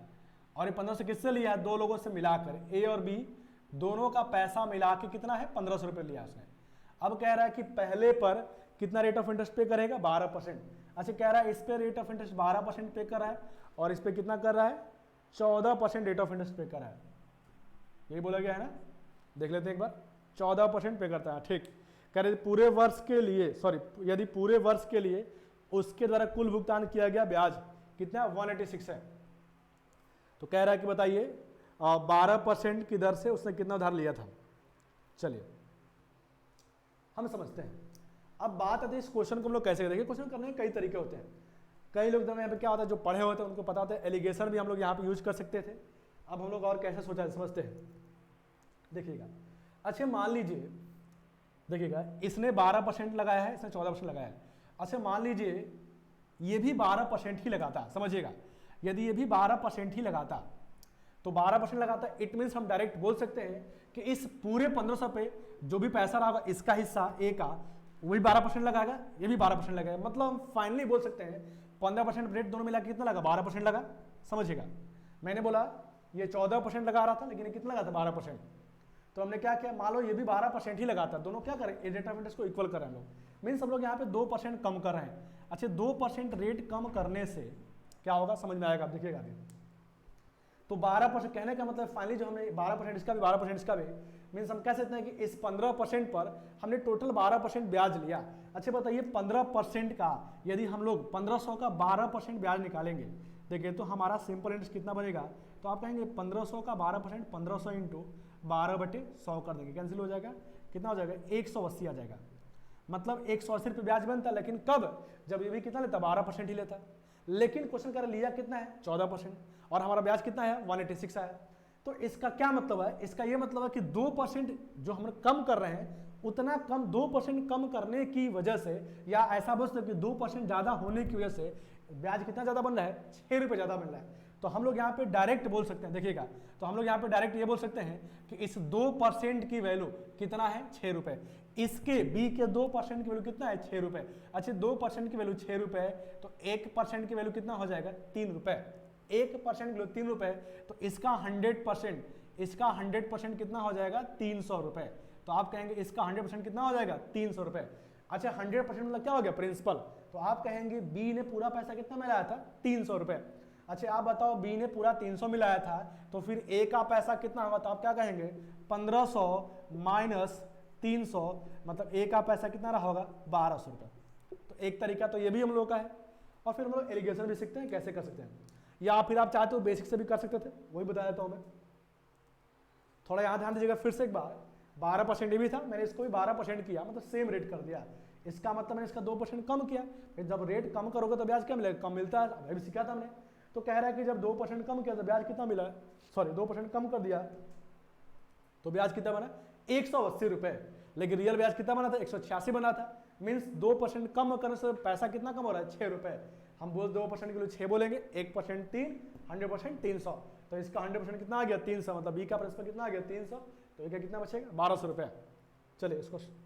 और ये 1500 किससे लिया है, 2 लोगों से मिलाकर, ए और बी दोनों का पैसा मिला के कितना है 1500 रुपये लिया उसने। अब कह रहा है कि पहले पर कितना रेट ऑफ इंटरेस्ट पे करेगा 12%। अच्छा कह रहा है इस पे रेट ऑफ इंटरेस्ट 12% पे कर रहा है, और इस पे कितना कर रहा है 14% रेट ऑफ इंटरेस्ट पे कर रहा है। यही बोला गया है ना, देख लेते हैं एक बार। 14% पे करता है। ठीक, कह रहे पूरे वर्ष के लिए, सॉरी यदि पूरे वर्ष के लिए उसके द्वारा कुल भुगतान किया गया ब्याज कितना 186 है। तो कह रहा है कि बताइए 12% की दर से उसने कितना उधार लिया था। चलिए हम समझते हैं। अब बात आती है इस क्वेश्चन को हम लोग कैसे करेंगे। क्वेश्चन करने के कई तरीके होते हैं। कई लोग यहाँ पे क्या होता है, जो पढ़े होते हैं उनको पता होता है, एलिगेशन भी हम लोग यहाँ पे यूज कर सकते थे। अब हम लोग और कैसे सोचा समझते हैं, देखिएगा। अच्छा मान लीजिए, देखिएगा इसने 12% लगाया है, इसने 14% लगाया है। अच्छा मान लीजिए ये भी 12% ही लगाता, समझिएगा यदि ये भी 12% ही लगाता, तो 12% लगाता, इट मीन्स हम डायरेक्ट बोल सकते हैं कि इस पूरे 1500 पे जो भी पैसा रहा होगा इसका हिस्सा ए का, वही 12% लगाएगा, ये भी 12% लगाएगा। मतलब हम फाइनली बोल सकते हैं 15% रेट दोनों मिला के कितना लगा 12% लगा। समझिएगा मैंने बोला ये 14% लगा रहा था, लेकिन ये कितना लगा था 12%। तो हमने क्या किया, मान लो ये भी 12% ही लगाता, दोनों क्या करें रेट ऑफ इंटरेस्ट को इक्वल कर रहे हैं हम लोग। मीन्स हम लोग यहाँ पे 2% कम कर रहे हैं। अच्छा 2% रेट कम करने से क्या होगा समझ में आएगा, आप देखिएगा अभी। तो 12% कहने का मतलब फाइनली जो हमने 12% इसका भी 12% इसका भी, मीन्स हम कह सकते हैं कि इस 15% पर हमने टोटल 12% ब्याज लिया। अच्छा बताइए 15% का यदि हम लोग 1500 का 12% ब्याज निकालेंगे, देखिए तो हमारा सिंपल इंटरेस्ट कितना बनेगा, तो आप कहेंगे 1500 का 12%, 1500 इंटू 12/100 कर देंगे, कैंसिल हो जाएगा, कितना हो जाएगा 180 आ जाएगा। मतलब 180 रुपये ब्याज बनता है, लेकिन कब, जब ये भी कितना लेता 12% ही लेता। लेकिन क्वेश्चन कर लिया कितना है 14%, और हमारा ब्याज कितना है 186 आया। तो इसका क्या मतलब है, इसका ये मतलब है कि 2% जो हम कम कर रहे हैं, उतना कम 2% कम करने की वजह से, या ऐसा बोल सकते कि 2% ज़्यादा होने की वजह से ब्याज कितना ज़्यादा बन रहा है 6 रुपये ज़्यादा बन रहा है। तो हम लोग यहाँ पे डायरेक्ट बोल सकते हैं, देखिएगा, तो हम लोग यहाँ पे डायरेक्ट ये बोल सकते हैं कि इस 2% की वैल्यू कितना है 6 रुपये, इसके बी के 2% की वैल्यू कितना है 6 रुपये। अच्छा 2% की वैल्यू 6 रुपये, तो 1% की वैल्यू कितना हो जाएगा 3 रुपये। 1% की वैल्यू 3 रुपये, तो इसका 100% कितना हो जाएगा 300 रुपये। तो आप कहेंगे इसका 100% कितना हो जाएगा 300 रुपये। अच्छा 100% मतलब क्या हो गया प्रिंसिपल, तो आप कहेंगे बी ने पूरा पैसा कितना मिलाया था 300 रुपये। अच्छा आप बताओ बी ने पूरा 300 मिलाया था, तो फिर ए का पैसा कितना होगा, तो आप क्या कहेंगे 1500 माइनस 300, मतलब ए का पैसा कितना रहा होगा 1200 रुपये। तो एक तरीका तो ये भी हम लोग का है। और फिर हम लोग एलिगेशन भी सीखते हैं कैसे कर सकते हैं, या फिर आप चाहते हो बेसिक से भी कर सकते थे, वही बता देता हूँ मैं। थोड़ा यहाँ ध्यान दीजिएगा फिर से एक बार, 12% ये भी था, मैंने इसको भी 12% किया, मतलब सेम रेट कर दिया। इसका मतलब मैंने इसका 2% कम किया। फिर जब रेट कम करोगे तो ब्याज क्या मिलेगा, कम मिलता है, अभी सीखा था हमने। तो कह रहा है कि जब 2% कम किया तो ब्याज कितना मिला, सॉरी 2% कम कर दिया तो ब्याज कितना बना 180 रुपये। लेकिन रियल ब्याज कितना बना था, 186 बना था। मीन्स 2% कम करने से पैसा कितना कम हो रहा है, 6 रुपये। हम बोल 2% के लिए 6 बोलेंगे, 1% 3, 100% 300। तो इसका 100% कितना आ गया, 300। मतलब बी का प्रिंसिपल कितना आ गया, 300। तो ये कितना बचेगा, 1200 रुपये। चलिए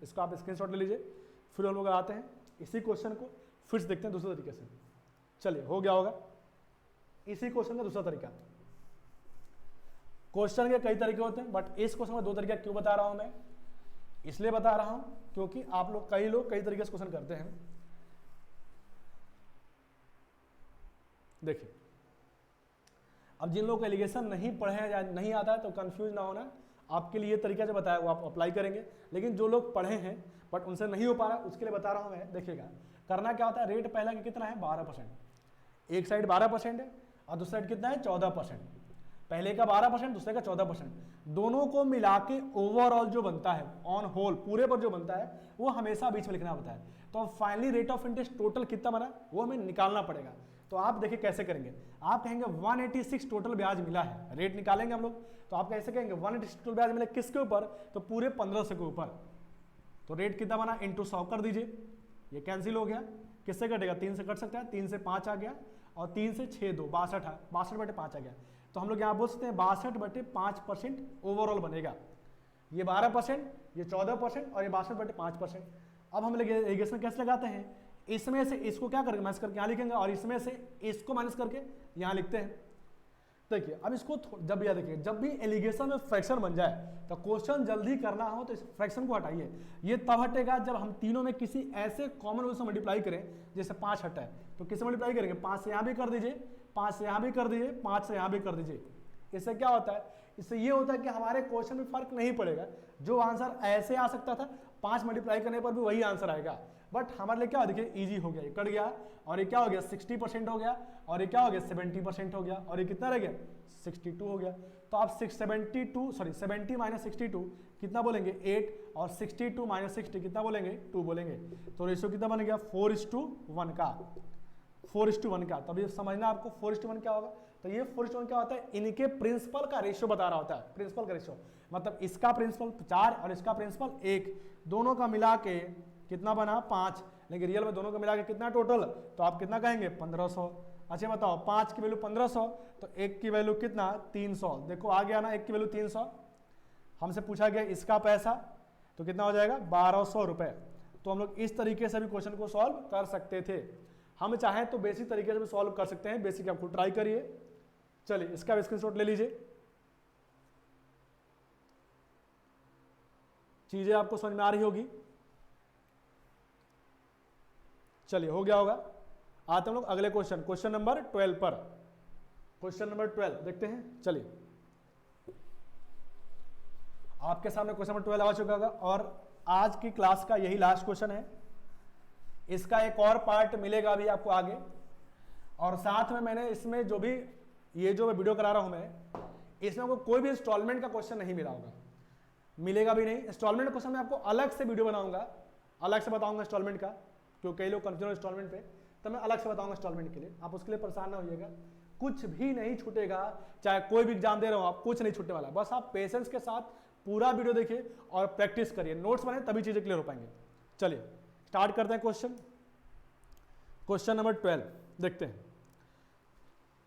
इसको आप स्क्रीनशॉट ले लीजिए। फिर हम लोग आते हैं इसी क्वेश्चन को फिर से देखते हैं दूसरे तरीके से। चलिए हो गया होगा इसी क्वेश्चन का दूसरा तरीका। क्वेश्चन के कई तरीके होते हैं, बट इस क्वेश्चन में 2 तरीका क्यों बता रहा हूं मैं, इसलिए बता रहा हूं क्योंकि आप लोग कई तरीके से क्वेश्चन करते हैं। देखिए, अब जिन लोग एलिगेशन नहीं पढ़े हैं या नहीं आता है तो कंफ्यूज ना होना, आपके लिए तरीका जो बताया वो आप अप्लाई करेंगे। लेकिन जो लोग पढ़े हैं बट उनसे नहीं हो पा रहा, उसके लिए बता रहा हूं मैं। देखिएगा, करना क्या होता है, रेट पहला का कितना है, 12%। एक साइड 12% है और दूसरा साइड कितना है, 14%। पहले का 12%, दूसरे का 14%। दोनों को मिला के ओवरऑल जो बनता है, ऑन होल पूरे पर जो बनता है, वो हमेशा बीच में लिखना होता है। तो finally rate of interest total कितना बना वो हमें निकालना पड़ेगा। तो आप देखिए कैसे करेंगे, आप कहेंगे 186 टोटल ब्याज मिला है, रेट निकालेंगे हम लोग। तो आप कैसे कहेंगे 186 टोटल ब्याज मिला किसके ऊपर, तो पूरे 1500 के ऊपर। तो रेट कितना बना, इंटू 100 कर दीजिए, ये कैंसिल हो गया। किससे कटेगा, 3 से कट सकता है, 3 से 5 आ गया और 3 से 6 2 62/5 आ गया। तो हम लोग यहाँ बोल सकते हैं 62/5% ओवरऑल बनेगा। ये 12%, ये 14% और ये 62/5%। अब हम लोग एलिगेशन कैसे लगाते हैं, इसमें से इसको क्या करेंगे, माइनस करके यहाँ लिखेंगे और इसमें से इसको माइनस करके यहाँ लिखते हैं। देखिए अब इसको जब याद रखिए, जब भी एलिगेशन में फ्रैक्शन बन जाए तो क्वेश्चन जल्दी करना हो तो इस फ्रैक्शन को हटाइए। ये तब हटेगा जब हम तीनों में किसी ऐसे कॉमन रूल से मल्टीप्लाई करें, जैसे 5 हटा है तो किससे मल्टीप्लाई करेंगे, 5 से यहाँ भी कर दीजिए, 5 से यहाँ भी कर दीजिए, 5 से यहाँ भी कर दीजिए। इससे क्या होता है, इससे ये होता है कि हमारे क्वेश्चन में फर्क नहीं पड़ेगा। जो आंसर ऐसे आ सकता था 5 मल्टीप्लाई करने पर भी वही आंसर आएगा, बट हमारे लिए क्या देखिए इजी हो गया, ये कट गया और ये क्या हो गया 60% हो गया और ये क्या हो गया 70% हो गया और ये कितना रह गया 62 हो गया। तो आप 70 माइनस 62 कितना बोलेंगे 8 और 62 माइनस 60 कितना बोलेंगे 2 बोलेंगे। तो रेशियो कितना बन गया 4:1 का, 4:1 का। तब ये समझना आपको 4:1 क्या होगा। तो ये 4:1 क्या होता है, इनके प्रिंसिपल का रेशियो बता रहा होता है, प्रिंसिपल का रेशियो मतलब इसका प्रिंसिपल 4 और इसका प्रिंसिपल 1, दोनों का मिला के कितना बना 5। लेकिन रियल में दोनों का मिला के कितना टोटल, तो आप कितना कहेंगे 1500। अच्छा बताओ 5 की वैल्यू 1500 तो 1 की वैल्यू कितना 300। देखो आ गया ना 1 की वैल्यू 300। हमसे पूछा गया इसका पैसा तो कितना हो जाएगा 1200 रुपए। तो हम लोग इस तरीके से भी क्वेश्चन को सॉल्व कर सकते थे। हम चाहें तो बेसिक तरीके से भी सॉल्व कर सकते हैं, बेसिक आपको ट्राई करिए। चलिए इसका भी स्क्रीनशॉट ले लीजिए, चीजें आपको समझ में आ रही होगी। चलिए हो गया होगा। आते हम लोग अगले क्वेश्चन नंबर 12 पर। क्वेश्चन नंबर 12 देखते हैं। चलिए आपके सामने क्वेश्चन नंबर 12 आ चुका होगा और आज की क्लास का यही लास्ट क्वेश्चन है। इसका एक और पार्ट मिलेगा अभी आपको आगे, और साथ में मैंने इसमें जो भी ये जो मैं वीडियो करा रहा हूं मैं, इसमें आपको कोई भी इंस्टॉलमेंट का क्वेश्चन नहीं मिला होगा, मिलेगा भी नहीं। इंस्टॉलमेंट क्वेश्चन मैं आपको अलग से वीडियो बनाऊंगा, अलग से बताऊंगा इंस्टॉलमेंट का, क्योंकि कई लोग कंफ्यूजन इंस्टॉलमेंट पे, तो मैं अलग से बताऊंगा इंस्टॉलमेंट के लिए। आप उसके लिए परेशान ना होइएगा, कुछ भी नहीं छूटेगा। चाहे कोई भी एग्जाम दे रहा हूं आप, कुछ नहीं छूटने वाला। बस आप पेशेंस के साथ पूरा वीडियो देखिए और प्रैक्टिस करिए, नोट्स बनाए तभी चीजें क्लियर हो पाएंगे। चलिए स्टार्ट करते हैं क्वेश्चन नंबर 12 देखते हैं,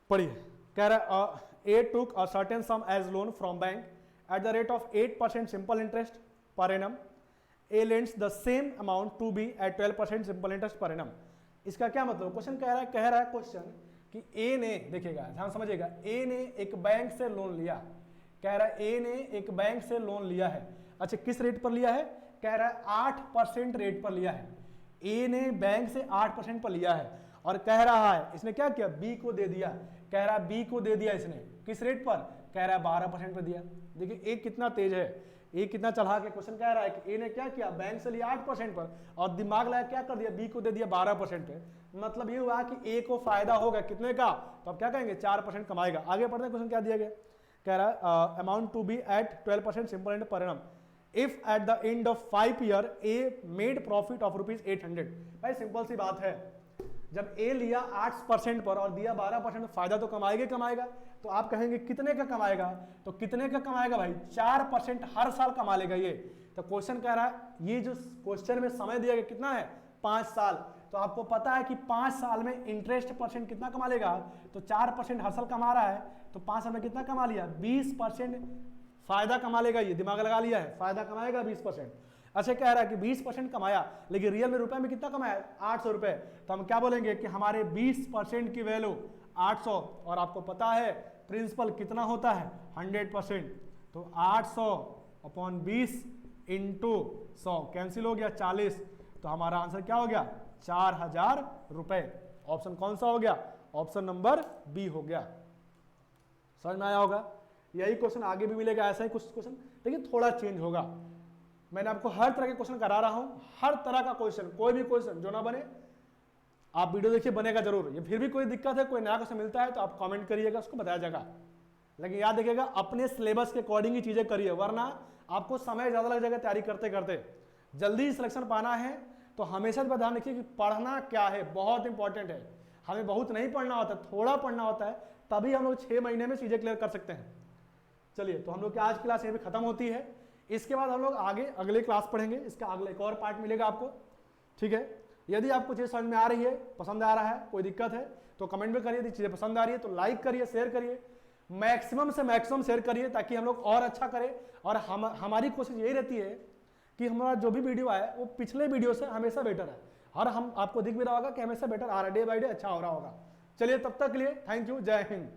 पढ़िए। कह रहा है A took a certain sum as loan from bank at the rate of 8% simple interest per annum. A lends the same amount to B at 12% simple interest per annum. इसका क्या मतलब, question कह रहा है क्वेश्चन कि ए ने, देखिएगा ध्यान समझिएगा, ए ने एक बैंक से लोन लिया। कह रहा है ए ने एक बैंक से लोन लिया है। अच्छा किस रेट पर लिया है, कह रहा है 8% रेट पर लिया है। ए ने बैंक से 8% पर लिया है और कह रहा है इसने क्या किया, बी को दे दिया। कह रहा है बी को दे दिया इसने किस रेट पर, कह रहा है 12% पर दिया। देखिए ए कितना तेज है, ए कितना चढ़ा के क्वेश्चन कह रहा है कि ए ने क्या किया, बैंक से लिया 8% पर और दिमाग लगा क्या कर दिया, बी को दे दिया 12% पे। मतलब ये हुआ कि ए को फायदा होगा कितने का, तो अब क्या कहेंगे 4% कमाएगा। आगे पढ़ते हैं क्वेश्चन क्या दिया गया, कह रहा है amount to B at 12% simple interest per annum if at the end of 5 year a made profit of ₹800। भाई सिंपल सी बात है, जब ए लिया 8% पर और दिया 12%, फायदा तो कमाएगा कमाएगा। तो आप कहेंगे कितने का कमाएगा, तो कितने का कमाएगा भाई 4% हर साल कमा लेगा ये। तो क्वेश्चन कह रहा है ये जो क्वेश्चन में समय दिया गया कितना है 5 साल, तो आपको पता है कि 5 साल में इंटरेस्ट परसेंट कितना कमा लेगा, तो 4% हर साल कमा रहा है, तो 5 साल में कितना कमा लिया 20% फायदा कमा लेगा, ये दिमाग लगा लिया है, फायदा कमाएगा 20%। अच्छा कह रहा है कि 20% कमाया, लेकिन रियल में रुपए में कितना कमाया 800 रुपए, तो हम क्या बोलेंगे कि हमारे 20% की वैल्यू 800, और आपको पता है प्रिंसिपल कितना होता है 100%, तो 800 अपॉन 20 इंटू 100 कैंसिल हो गया 40, तो हमारा आंसर क्या हो गया 4000 रुपए। ऑप्शन कौन सा हो गया, ऑप्शन नंबर बी हो गया। समझ में आया होगा। यही क्वेश्चन आगे भी मिलेगा, ऐसा ही कुछ क्वेश्चन, लेकिन थोड़ा चेंज होगा। मैंने आपको हर तरह के क्वेश्चन करा रहा हूं, हर तरह का क्वेश्चन, कोई भी क्वेश्चन जो ना बने आप वीडियो देखिए, बनेगा जरूर। ये फिर भी कोई दिक्कत है, कोई नया क्वेश्चन मिलता है तो आप कमेंट करिएगा, उसको बताया जाएगा। लेकिन याद रखिएगा अपने सिलेबस के अकॉर्डिंग ही चीजें करिए, वरना आपको समय ज्यादा लग जाएगा तैयारी करते करते। जल्दी सिलेक्शन पाना है तो हमेशा ध्यान रखिए कि पढ़ना क्या है, बहुत इंपॉर्टेंट है। हमें बहुत नहीं पढ़ना होता, थोड़ा पढ़ना होता है, तभी हम लोग 6 महीने में चीजें क्लियर कर सकते हैं। चलिए, तो हम लोग की आज की क्लास यहीं पे खत्म होती है। इसके बाद हम लोग आगे अगले क्लास पढ़ेंगे, इसका अगला एक और पार्ट मिलेगा आपको, ठीक है। यदि आपको चीज़ समझ में आ रही है, पसंद आ रहा है, कोई दिक्कत है तो कमेंट में करिए। यदि चीज़ें पसंद आ रही है तो लाइक करिए, शेयर करिए, मैक्सिमम से मैक्सिमम शेयर करिए, ताकि हम लोग और अच्छा करें। और हमारी कोशिश यही रहती है कि हमारा जो भी वीडियो आए वो पिछले वीडियो से हमेशा बेटर है, और हम आपको दिख भी रहा होगा कि हमेशा बेटर आ रहा है, डे बाई डे अच्छा हो रहा होगा। चलिए, तब तक के लिए थैंक यू, जय हिंद।